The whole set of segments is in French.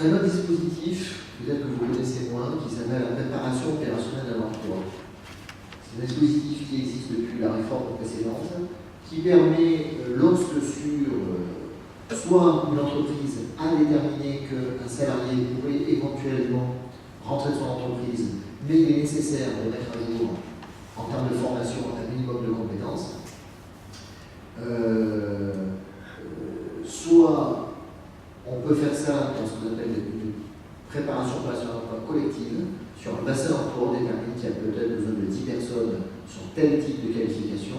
Un autre dispositif, peut-être que vous connaissez moins, qui s'appelle la préparation opérationnelle de l'emploi. C'est un dispositif qui existe depuis la réforme précédente, qui permet, lorsque soit une entreprise a déterminé qu'un salarié pourrait éventuellement rentrer de son entreprise, mais il est nécessaire de mettre à jour, en termes de formation, un minimum de compétences, soit on peut faire ça dans ce qu'on appelle une préparation opérationnelle d'emploi collective, sur un bassin d'emploi déterminé qu'il y a peut-être besoin de 10 personnes sur tel type de qualification,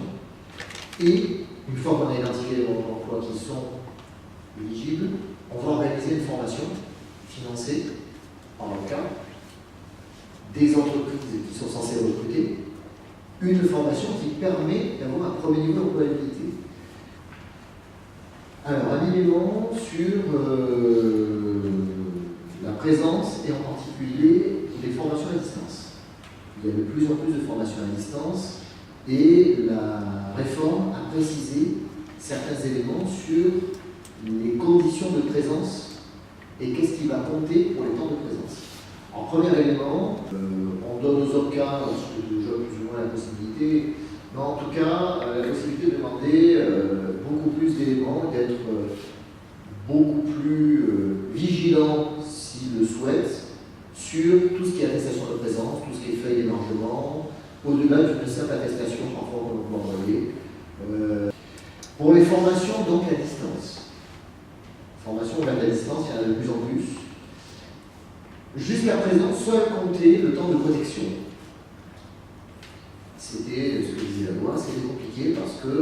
et une fois qu'on a identifié les bons emplois qui sont éligibles, on va organiser une formation financée par le cas des entreprises qui sont censées recruter, une formation qui permet d'avoir un premier niveau d'employabilité. Alors, un élément sur la présence et en particulier des formations à distance. Il y a de plus en plus de formations à distance et la réforme a précisé certains éléments sur les conditions de présence et qu'est-ce qui va compter pour les temps de présence. En premier élément, on donne aux OPCA, parce que déjà plus ou moins la possibilité, mais en tout cas la possibilité de demander beaucoup plus d'éléments, d'être beaucoup plus vigilant s'ils le souhaitent sur tout ce qui est attestation de présence, tout ce qui est feuille d'émargement, au-delà d'une simple attestation parfois qu'on peut envoyer. Pour les formations donc à distance, formation ouverte à distance, il y en a de plus en plus. Jusqu'à présent, seul comptait le temps de connexion. C'était ce que disait la loi, c'était compliqué parce que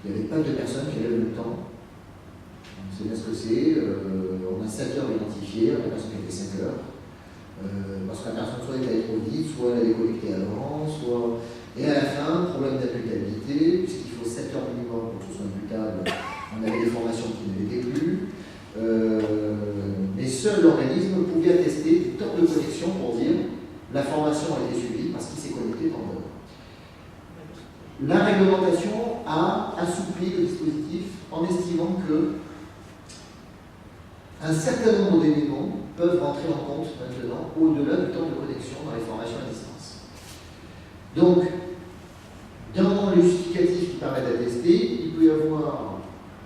il n'y avait pas de personnes qui avaient le même temps. On sait bien ce que c'est, on a 7 heures identifiées, la personne qui a fait 5 heures. Parce que la personne soit est allée trop vite, soit elle est déconnectée avant, soit. Et à la fin, problème d'imputabilité, puisqu'il faut 7 heures minimum pour que ce soit imputable, on avait des formations qui ne l'étaient plus. Mais seul l'organisme pouvait attester du temps de connexion pour dire la formation a été suivie parce qu'il s'est connecté tant d'heures. La réglementation a assoupli le dispositif en estimant que un certain nombre d'éléments peuvent rentrer en compte maintenant au-delà du temps de connexion dans les formations à distance. Donc, dans les justificatifs qui permettent d'attester, il peut y avoir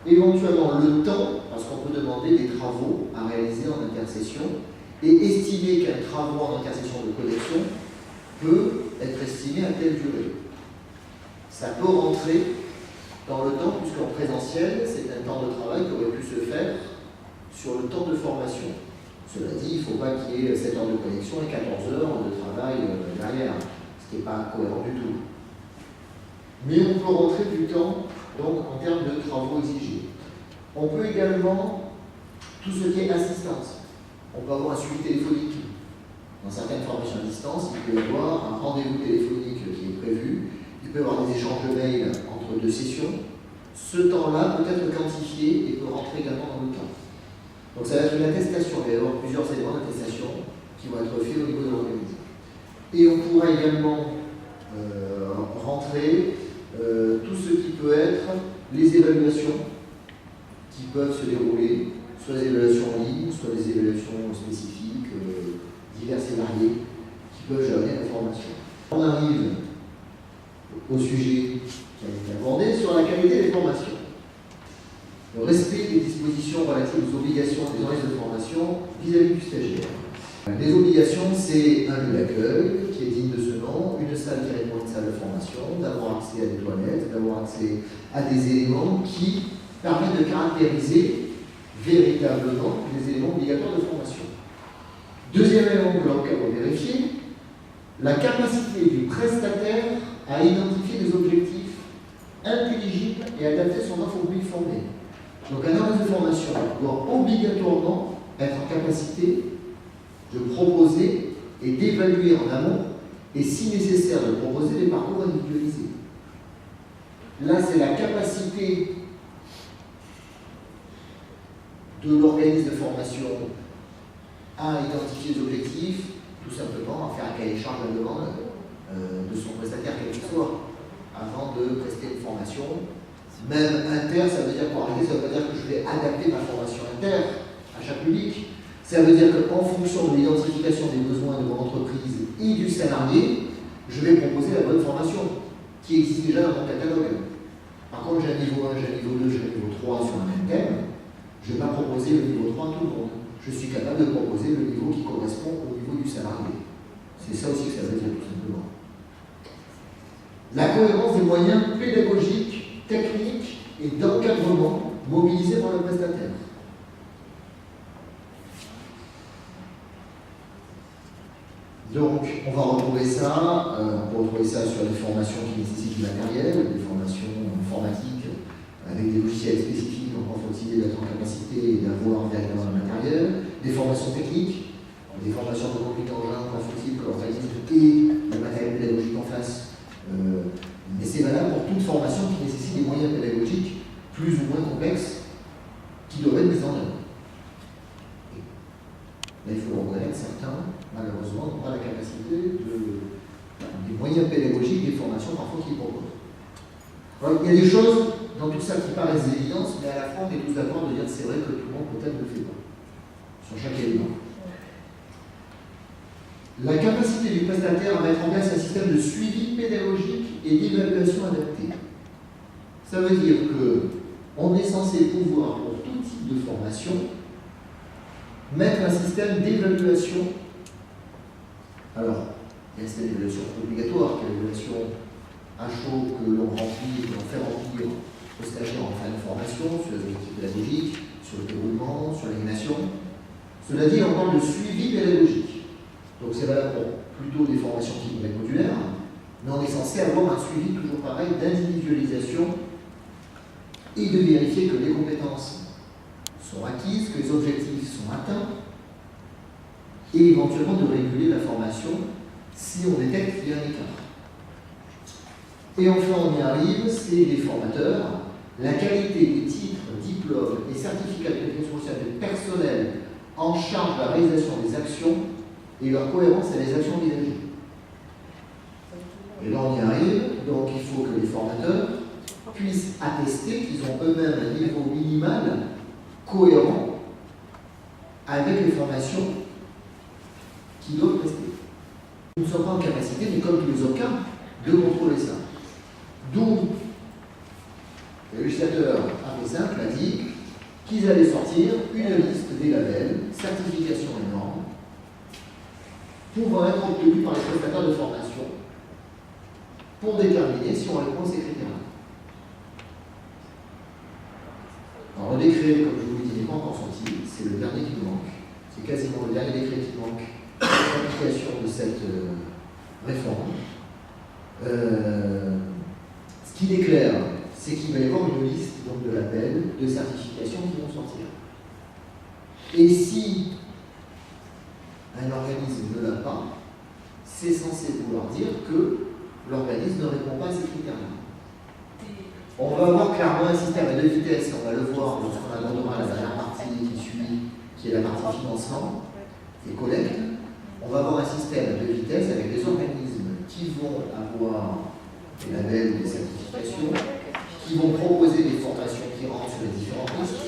éventuellement le temps, parce qu'on peut demander des travaux à réaliser en intercession, et estimer qu'un travaux en intercession de connexion peut être estimé à telle durée. Ça peut rentrer dans le temps, puisqu'en présentiel, c'est un temps de travail qui aurait pu se faire sur le temps de formation. Cela dit, il ne faut pas qu'il y ait 7 heures de connexion et 14 heures de travail derrière, ce qui n'est pas cohérent du tout. Mais on peut rentrer du temps donc, en termes de travaux exigés. On peut également, tout ce qui est assistance, on peut avoir un suivi téléphonique. Dans certaines formations à distance, il peut y avoir un rendez-vous téléphonique qui est prévu, il peut y avoir des échanges de mails entre 2 sessions. Ce temps-là peut être quantifié et peut rentrer également dans le temps. Donc ça va être une attestation, il va y avoir plusieurs éléments d'attestation qui vont être faits au niveau de l'organisme. Et on pourra également rentrer tout ce qui peut être les évaluations qui peuvent se dérouler, soit des évaluations en ligne, soit des évaluations spécifiques, diverses et variées, qui peuvent gérer la formation. On arrive au sujet qui a été abordé sur la qualité des formations. Le respect des dispositions relatives aux obligations des organismes de formation vis-à-vis du stagiaire. Les obligations, c'est un lieu d'accueil qui est digne de ce nom, une salle qui répond à une salle de formation, d'avoir accès à des toilettes, d'avoir accès à des éléments qui permettent de caractériser véritablement les éléments obligatoires de formation. Deuxième élément que l'on va vérifier, la capacité du prestataire à identifier des objectifs intelligibles et adapter son offre au public formé. Donc un organisme de formation doit obligatoirement être en capacité de proposer et d'évaluer en amont et si nécessaire de proposer des parcours individualisés. Là, c'est la capacité de l'organisme de formation à identifier des objectifs, tout simplement à faire un cahier de charge à la demande de son prestataire quel qu'il soit, avant de prester une formation. Même inter, ça veut dire pour arrêter, ça veut pas dire que je vais adapter ma formation inter à chaque public. Ça veut dire qu'en fonction de l'identification des besoins de mon entreprise et du salarié, je vais proposer la bonne formation qui existe déjà dans mon catalogue. Par contre, j'ai un niveau 1, j'ai un niveau 2, j'ai un niveau 3 sur un même thème, je ne vais pas proposer le niveau 3 à tout le monde. Je suis capable de proposer le niveau qui correspond au niveau du salarié. C'est ça aussi que ça veut dire, tout simplement. La cohérence des moyens pédagogiques, techniques et d'encadrement mobilisés par le prestataire. Donc, on va retrouver ça, sur les formations qui nécessitent du matériel, des formations informatiques avec des logiciels spécifiques, donc il faut-il d'être en capacité d'avoir véritablement le matériel, des formations techniques, des formations de conduite engin, quand faut-il que l'organisme ait le matériel pédagogique en face. Mais c'est valable pour toute formation qui nécessite des moyens pédagogiques plus ou moins complexes qui doivent être mis en œuvre. Là, il faut le reconnaître, certains, malheureusement, n'ont pas la capacité des moyens pédagogiques des formations parfois qu'ils proposent. Alors, il y a des choses dans tout ça qui paraissent des évidences, mais à la fois, on est tous d'accord de dire que c'est vrai que tout le monde peut-être ne le fait pas, sur chaque élément. La capacité du prestataire à mettre en place un système de suivi pédagogique et d'évaluation adapté. Ça veut dire qu'on est censé pouvoir, pour tout type de formation, mettre un système d'évaluation. Alors, il y a un système d'évaluation obligatoire, qui est l'évaluation à chaud que l'on remplit, que l'on fait remplir aux stagiaires en fin de formation, sur les objectifs pédagogiques, sur le déroulement, sur l'animation. Cela dit, on parle de suivi pédagogique. Donc c'est valable pour plutôt des formations qui vont être modulaires, mais on est censé avoir un suivi toujours pareil d'individualisation et de vérifier que les compétences sont acquises, que les objectifs sont atteints, et éventuellement de réguler la formation si on détecte qu'il y a un écart. Et enfin, on y arrive, c'est les formateurs. La qualité des titres, diplômes et certificats de qualification sociale du personnel en charge de la réalisation des actions et leur cohérence avec les actions envisagées. Et là, on y arrive, donc il faut que les formateurs puissent attester qu'ils ont eux-mêmes un niveau minimal cohérent avec les formations qu'ils doivent prester. Nous ne sommes pas en capacité, mais comme tous les autres cas, de contrôler ça. D'où le législateur assez simple a dit qu'ils allaient sortir une liste des labels, certifications et normes, pouvant être obtenus par les prestataires de formation pour déterminer si on répond à ces critères-là. Alors le décret, comme je vous l'ai dit, n'est pas encore sorti, c'est le dernier qui nous manque. C'est quasiment le dernier décret qui manque pour l'application de cette réforme. Ce qui est clair, c'est qu'il va y avoir une liste donc, de labels, de certifications qui vont sortir. Et si un organisme ne l'a pas, c'est censé vouloir dire que l'organisme ne répond pas à ces critères-là. On va avoir clairement un système à deux vitesses, on va le voir lorsqu'on abordera la dernière partie qui suit, qui est la partie financement et collecte. On va avoir un système à deux vitesses avec des organismes qui vont avoir des labels, des certifications, qui vont proposer des formations qui rentrent sur les différents postes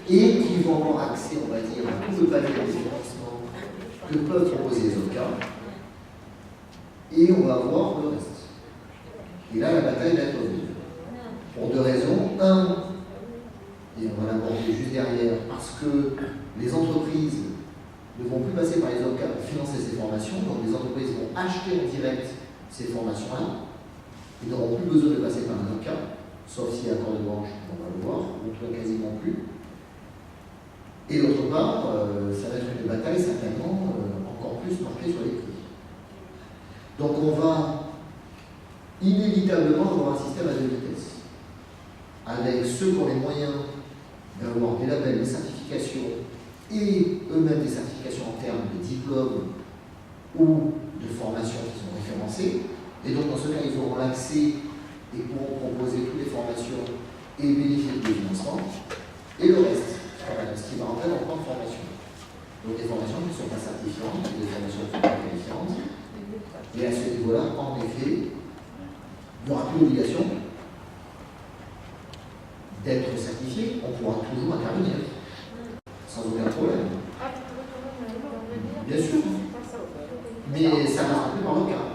et qui vont avoir accès, on va dire, à tout le panier de financement que peuvent proposer les autres cas. Et on va avoir le reste. Et là, la bataille va être revenue. Pour deux raisons. Un, et on va l'aborder juste derrière, parce que les entreprises ne vont plus passer par les OCA pour financer ces formations, donc les entreprises vont acheter en direct ces formations-là. Ils n'auront plus besoin de passer par un OCA, sauf s'il y a accord de branche, on va le voir, ou en tout cas quasiment plus. Et d'autre part, ça va être une bataille certainement encore plus marquée sur les prix. Donc on va inévitablement avoir un système à deux vitesses, avec ceux qui ont les moyens d'avoir des labels, des certifications, et eux-mêmes des certifications en termes de diplômes ou de formations qui sont référencées. Et donc dans ce cas, ils auront l'accès et pourront proposer toutes les formations et bénéficier des financements. Et le reste, ce qui va rentrer dans le plan de formation. Donc des formations qui ne sont pas certifiantes, des formations qui sont pas qualifiantes. Et à ce niveau-là, en effet, il n'y aura plus d'obligation d'être certifié, on pourra toujours intervenir, sans aucun problème. Bien sûr. Mais ça passe plus par le cas.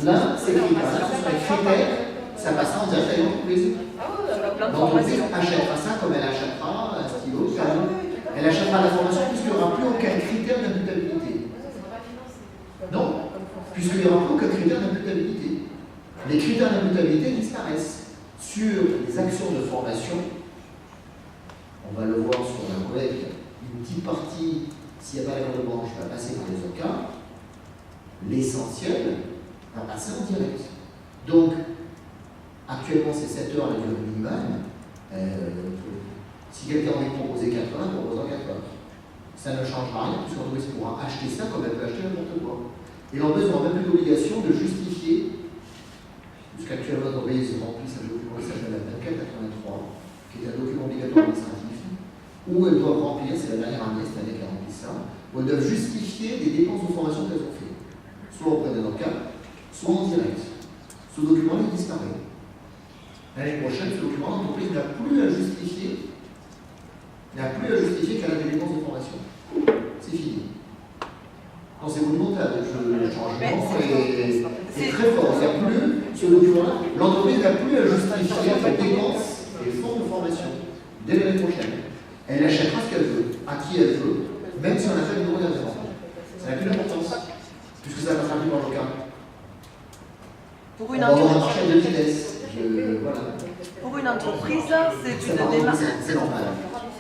Là, ces critères, ce sont les critères, ça passera en direct avec l'entreprise. L'entreprise achètera ça comme elle achètera un stylo. Elle achètera la formation puisqu'il n'y aura plus aucun critère d'imputabilité. Non, puisqu'il n'y aura plus aucun critère d'imputabilité. Les critères d'imputabilité disparaissent. Sur les actions de formation, on va le voir sur la collègue, une petite partie, s'il n'y a pas l'accord de branche, va passer par les OCA. L'essentiel va passer en direct. Donc, actuellement, c'est 7 heures la durée minimale. Si quelqu'un en est proposé 4 heures, il propose en 4 heures. Ça ne changera rien, puisque l'entreprise pourra acheter ça comme elle peut acheter n'importe quoi. Et l'entreprise n'aura même plus d'obligation de justifier, puisqu'actuellement l'entreprise remplit un document qui s'appelle la 2483, qui est un document obligatoire administratif, où elles doivent remplir, c'est la dernière année, cette année qu'elles remplissent ça, où elles doivent justifier des dépenses de formation qu'elles ont fait, soit auprès d'un avocat, soit en direct. Ce document il disparaît. L'année prochaine, ce document, l'entreprise n'a plus à justifier qu'elle a des dépenses de formation. C'est fini. Non, c'est monumental. Le changement est très fort. Il n'y a plus ce document-là. L'entreprise n'a plus à justifier qu'elle dépense les fonds de formation dès l'année prochaine. Elle achètera ce qu'elle veut, à qui elle veut, même si on a fait une euro d'argent. Ça n'a plus d'importance, puisque ça passera plus par le cas. Pour une entreprise, de vitesse. Voilà. Pour une entreprise, c'est une démarche. C'est normal.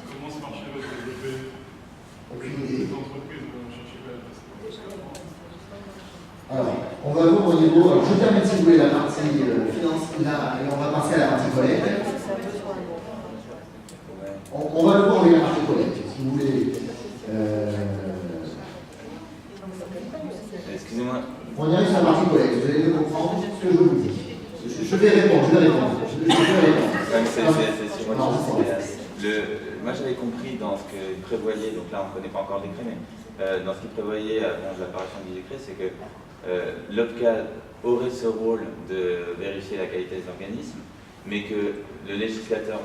Comment ça marcherait votre développé? Aucune idée. Les entreprises vont chercher pas à Alors, on va voir au niveau. Alors, je termine si vous voulez la partie finance, là, et on va passer à la partie collecte. On va le voir avec la partie collecte, si vous voulez. Excusez-moi. On y arrive sur la partie collecte, vous allez comprendre ce que je vous dis. Je vais répondre. C'est sur moi. Moi j'avais compris dans ce qu'il prévoyait, donc là on ne connaît pas encore le décret, mais dans ce qu'il prévoyait avant l'apparition du décret, c'est que l'OPCA aurait ce rôle de vérifier la qualité des organismes, mais que le législateur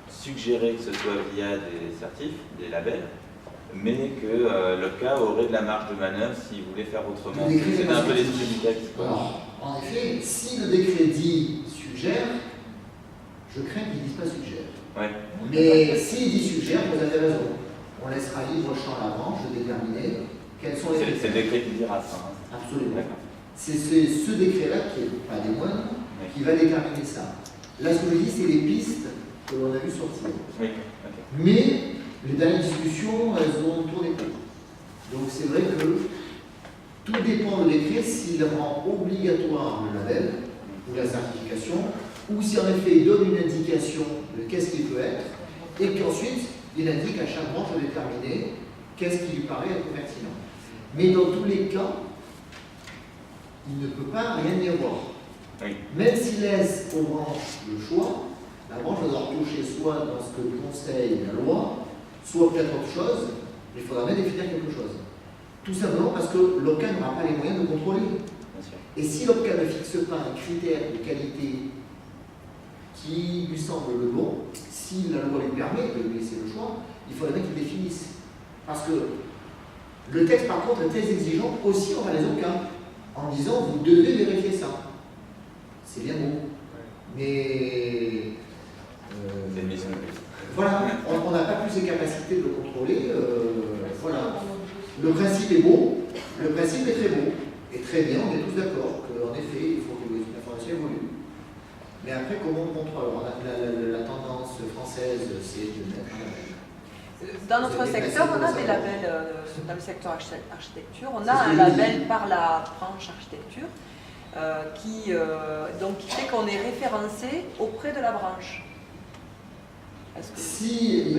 suggérait que ce soit via des certifs, des labels, mais que l'OPCA aurait de la marge de manœuvre s'il voulait faire autrement. C'est un peu l'esprit du texte. Alors, en effet, si le décret dit suggère, je crains qu'il ne dise pas suggère. Ouais. Mais s'il dit suggère, vous avez raison. On laissera libre champ à la branche de déterminer quels sont les. C'est le décret qui dira ça. Hein. Absolument. C'est ce décret-là, qui n'est pas des moindres, qui va déterminer ça. Là, ce que je dis, c'est les pistes que l'on a vu sortir. Oui. Okay. Mais les dernières discussions, elles ont tourné court. Donc c'est vrai que tout dépend du décret s'il rend obligatoire le label ou la certification, ou si en effet il donne une indication de qu'est-ce qu'il peut être, et qu'ensuite il indique à chaque branche de déterminer qu'est-ce qui lui paraît être pertinent. Mais dans tous les cas, il ne peut pas rien y avoir. Oui. Même s'il laisse aux branches le choix, la branche va devoir toucher soit dans ce que conseille la loi, soit peut-être autre chose, mais il faudra bien définir quelque chose. Tout simplement parce que l'OPCA n'aura pas les moyens de contrôler. Et si l'OPCA ne fixe pas un critère de qualité qui lui semble le bon, si la loi lui permet de lui laisser le choix, il faudrait bien qu'il définisse. Parce que le texte, par contre, est très exigeant aussi envers les OPCA, en disant vous devez vérifier ça. C'est bien beau. Mais. C'est une mission. Voilà, on n'a pas plus les capacités de le contrôler. Voilà. Le principe est beau, le principe est très beau, et très bien, on est tous d'accord qu'en effet, il faut que l'information évolue. Mais après, comment on contrôle? La tendance française, c'est de mettre un label. Dans notre secteur, on a des labels, dans le secteur architecture, on a un label par la branche architecture qui fait qu'on est référencé auprès de la branche. Si,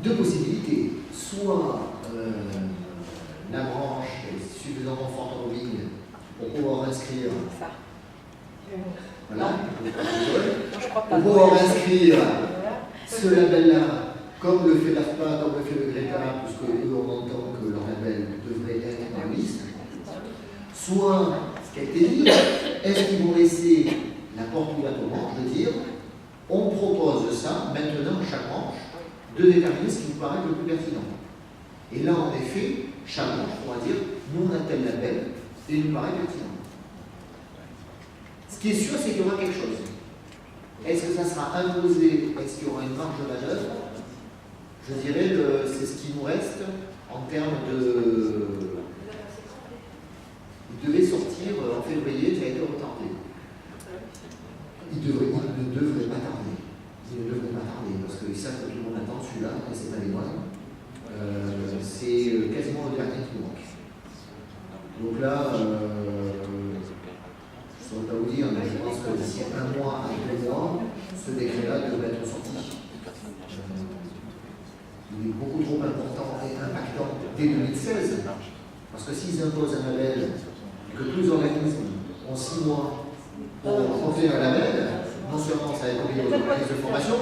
deux possibilités, soit la branche est suffisamment forte en ligne pour pouvoir inscrire. Ça. Voilà. Pour pouvoir inscrire ce label-là, comme le fait l'AFPA, comme le fait le GRECA, puisque eux on entend que leur label devrait être dans la liste. Soit, ce qui a été dit, est-ce qu'ils vont laisser la porte ouverte aux branches de dire on propose ça maintenant à chaque branche de déterminer ce qui vous paraît le plus pertinent. Et là, en effet, chaque branche pourra dire, nous on a tel label, et il nous paraît pertinent. Ce qui est sûr, c'est qu'il y aura quelque chose. Est-ce que ça sera imposé? Est-ce qu'il y aura une marge de manœuvre? Je dirais que c'est ce qui nous reste en termes de... Il devait sortir en février, ça a été retardé. Il ne devrait pas tarder. Il ne devrait pas tarder, parce qu'ils savent que tout le monde attend celui-là, et c'est pas les moindres. C'est quasiment le dernier qui manque. Donc là, je ne saurais pas vous dire, mais je pense que d'ici 1 mois à 2 mois, ce décret-là devrait être sorti. Il est beaucoup trop important et impactant dès 2016, parce que s'ils imposent un label et que tous les organismes ont 6 mois pour obtenir un label, non seulement ça va être obligé aux organismes de formation,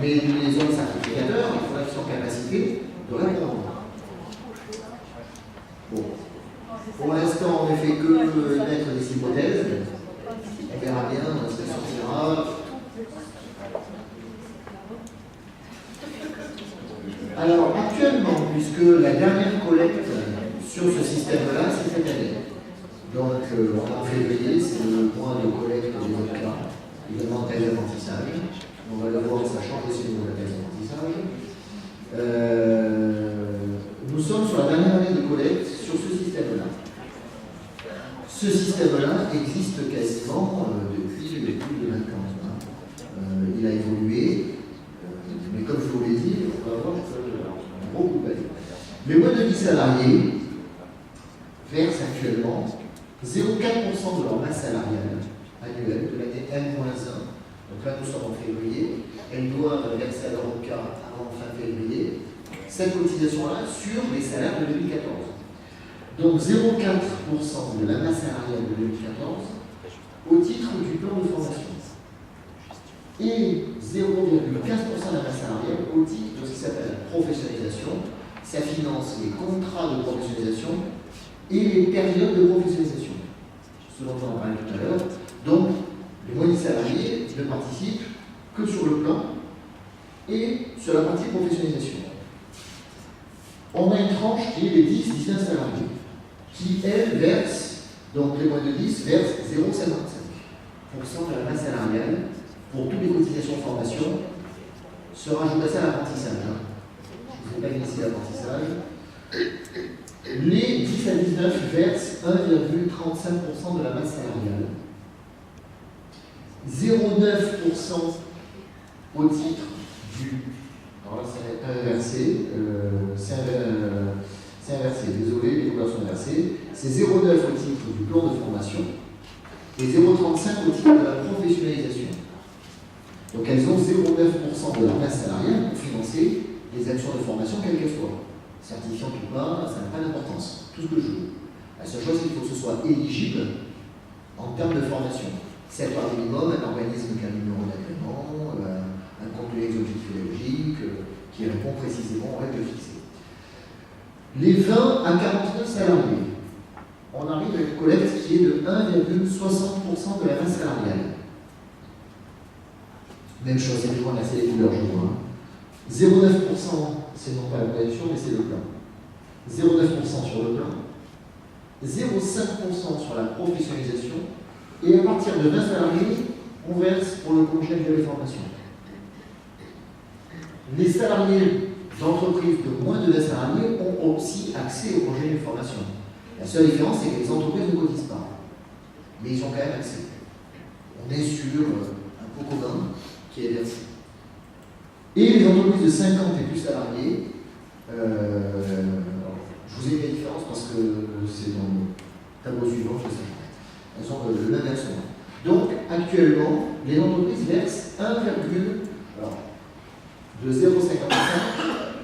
mais les autres certificateurs, il faudra qu'ils soient en capacité de répondre. Bon. Pour l'instant, on ne fait que mettre des hypothèses. On verra bien ce qui sortira. Alors, actuellement, puisque la dernière collecte sur ce système-là, c'est cette année. Donc, en février, c'est le mois de collecte des autres cas, évidemment, thèse d'apprentissage. On va le voir, ça change aussi au niveau de la thèse d'apprentissage. Nous sommes sur la dernière année de collecte sur ce système-là. Ce système-là existe quasiment depuis plus de 20 ans. Il a évolué, mais comme je vous l'ai dit, on va voir beaucoup d'années. Les moins de 10 salariés versent actuellement 0,4% de leur masse salariale annuelle de l'année N-1. Donc là, nous sommes en février. Elles doivent verser à leur cas avant fin février cette cotisation-là sur les salaires de 2014. Donc 0,4% de la masse salariale de 2014 au titre du plan de formation. Et 0,15% de la masse salariale au titre de ce qui s'appelle la professionnalisation. Ça finance les contrats de professionnalisation et les périodes de professionnalisation. Ce dont on en parlait tout à l'heure. Donc, les moins de salariés ne participent que sur le plan et sur la partie professionnalisation. On a une tranche qui est les 10-19 salariés, qui, elles, versent, donc les moins de 10 versent 0,55% de la masse salariale pour toutes les cotisations de formation. Se rajoute à ça l'apprentissage. Je ne vais pas initier l'apprentissage. Les 10 à 19 versent 1,35% de la masse salariale. 0,9% au titre du... Alors là, c'est inversé. C'est inversé. Désolé, les couleurs sont inversées. C'est 0,9 au titre du plan de formation et 0,35 au titre de la professionnalisation. Donc elles ont 0,9% de leur masse salariale pour financer les actions de formation, quelles qu'elles soient. Certifiantes ou pas, ça n'a pas d'importance. Tout ce que je veux. La seule chose, c'est qu'il faut que ce soit éligible en termes de formation. C'est par minimum un organisme qui a un numéro d'agrément, un complexe objectif pédagogique qui répond précisément aux règles fixées. Les 20 à 49 salariés, on arrive à une collecte qui est de 1,60% de la masse salariale. Même chose, c'est toujours la sélection de leur jour. 0,9%, c'est non pas la production, mais c'est le plan. 0,9% sur le plan. 0,5% sur la professionnalisation. Et à partir de 20 salariés, on verse pour le congé de formation. Les salariés d'entreprises de moins de 20 salariés ont aussi accès au congé de formation. La seule différence, c'est que les entreprises ne cotisent pas. Mais ils ont quand même accès. On est sur un pot commun qui est versé. Et les entreprises de 50 et plus salariés, je vous ai mis la différence parce que c'est dans le tableau suivant que ça. Elles ont le même versement. Donc, actuellement, les entreprises versent 1,55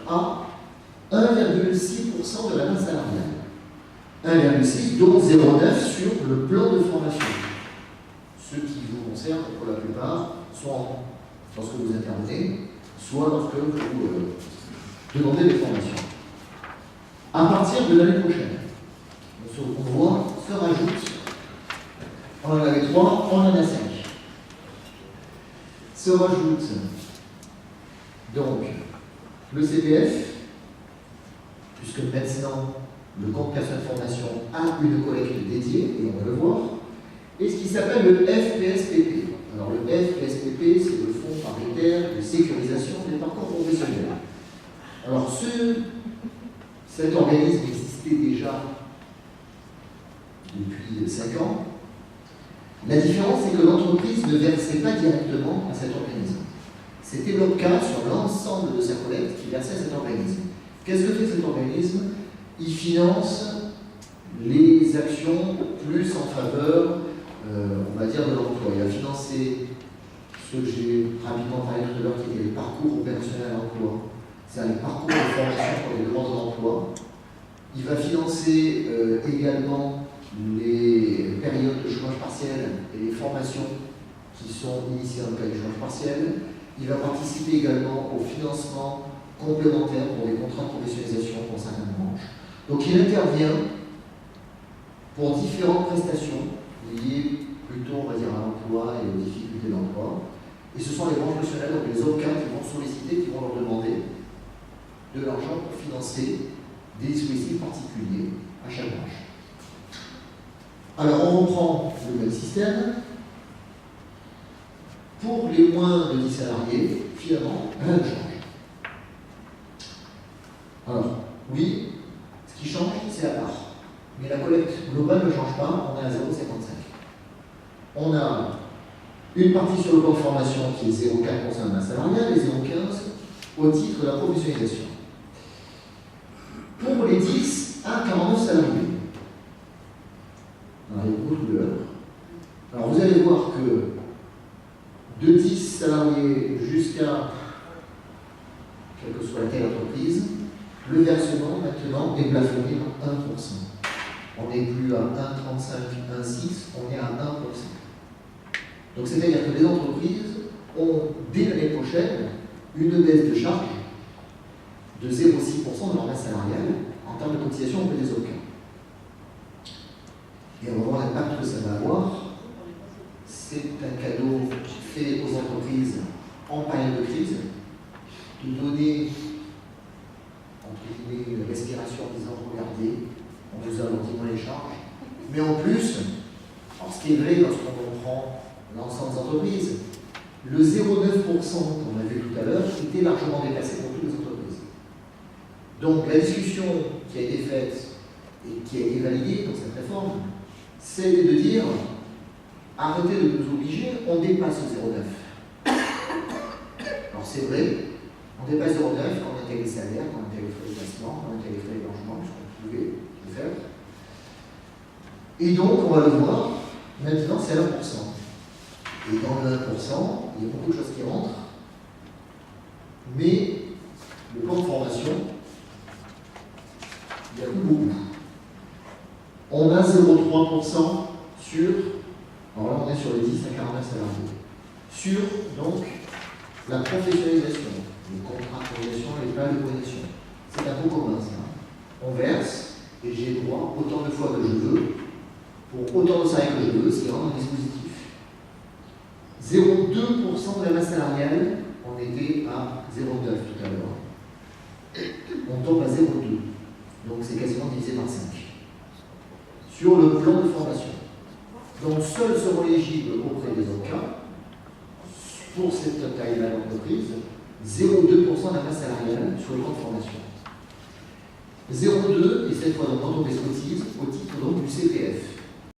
à 1,6% de la masse salariale. 1,6, dont 0,9 sur le plan de formation. Ceux qui vous concernent, pour la plupart, soit lorsque vous intervenez, soit lorsque vous demandez des formations. À partir de l'année prochaine, on voit, se rajoute, on en avait 3, on en a 5. Se rajoute donc le CPF, puisque maintenant, le compte personne formation a une collecte dédiée, et on va le voir, et ce qui s'appelle le FPSPP. Alors le FPSPP, c'est le Fonds paritaire de sécurisation des parcours professionnels. Alors cet organisme existait déjà depuis 5 ans. La différence, c'est que l'entreprise ne versait pas directement à cet organisme. C'était le cas sur l'ensemble de sa collecte qui versait à cet organisme. Qu'est-ce que fait cet organisme? Il finance les actions plus en faveur, on va dire, de l'emploi. Il a financé ce que j'ai rapidement parlé tout à l'heure, qui étaient les parcours opérationnels à l'emploi, c'est-à-dire les parcours de formation pour les demandes d'emploi. Il va financer également les périodes de chômage partiel et les formations qui sont initiées dans le cas du chômage partiel. Il va participer également au financement complémentaire pour les contrats de professionnalisation pour certaines branches. Donc il intervient pour différentes prestations liées plutôt, on va dire, à l'emploi et aux difficultés d'emploi. Et ce sont les branches nationales, donc les OCA, qui vont solliciter, qui vont leur demander de l'argent pour financer des dispositifs particuliers à chaque branche. Alors on reprend le même système. Pour les moins de 10 salariés, finalement, rien ne change. Alors, oui, ce qui change, c'est la part. Mais la collecte globale ne change pas, on est à 0,55. On a une partie sur le plan de formation qui est 0,4% de masse salariale et 0,15% au titre de la professionnalisation. Pour les 10 à 49 salariés, alors il y a beaucoup de couleurs. Alors vous allez voir que de 10 salariés jusqu'à quelle que soit la taille d'entreprise, le versement maintenant est plafonné à 1%. On n'est plus à 1,35, 1,6, on est à 1%. Donc c'est-à-dire que les entreprises ont, dès l'année prochaine, une baisse de charge de 0,6% de leur masse salariale en termes de cotisation auprès des OCA. Et on va voir l'impact que ça va avoir. C'est un cadeau fait aux entreprises en période de crise, de donner, entre guillemets, une respiration en disant regardez, on vous alourdit moins les charges. Mais en plus, alors ce qui est vrai lorsqu'on comprend l'ensemble des entreprises, le 0,9% qu'on a vu tout à l'heure était largement dépassé pour toutes les entreprises. Donc la discussion qui a été faite et qui a été validée dans cette réforme, c'est de dire arrêtez de nous obliger, on dépasse le 0,9. Alors c'est vrai, on dépasse 0,9 quand on intègre les salaires, quand on intègre les frais de placement, quand on intègre les frais d'hébergement, puisqu'on pouvait le faire. Et donc, on va le voir, maintenant c'est 1%. Et dans le 1%, il y a beaucoup de choses qui rentrent, mais le plan de formation, il y a beaucoup. On a 0,3% sur, alors là on est sur les 10 à 49 salariés, sur donc la professionnalisation, les contrats de professionnalisation et les plans de professionnalisation. C'est un pot commun ça. On verse et j'ai droit autant de fois que je veux, pour autant de salaires que je veux, c'est vraiment un dispositif. 0,2% de la masse salariale, on était à 0,9 tout à l'heure. On tombe à 0,2. Donc c'est quasiment divisé par 5. Sur le plan de formation. Donc seuls seront éligibles auprès des OCA, pour cette taille-là d'entreprise, 0,2% de la masse salariale sur le plan de formation. 0,2, et cette fois dans l'entreprise cotise, au titre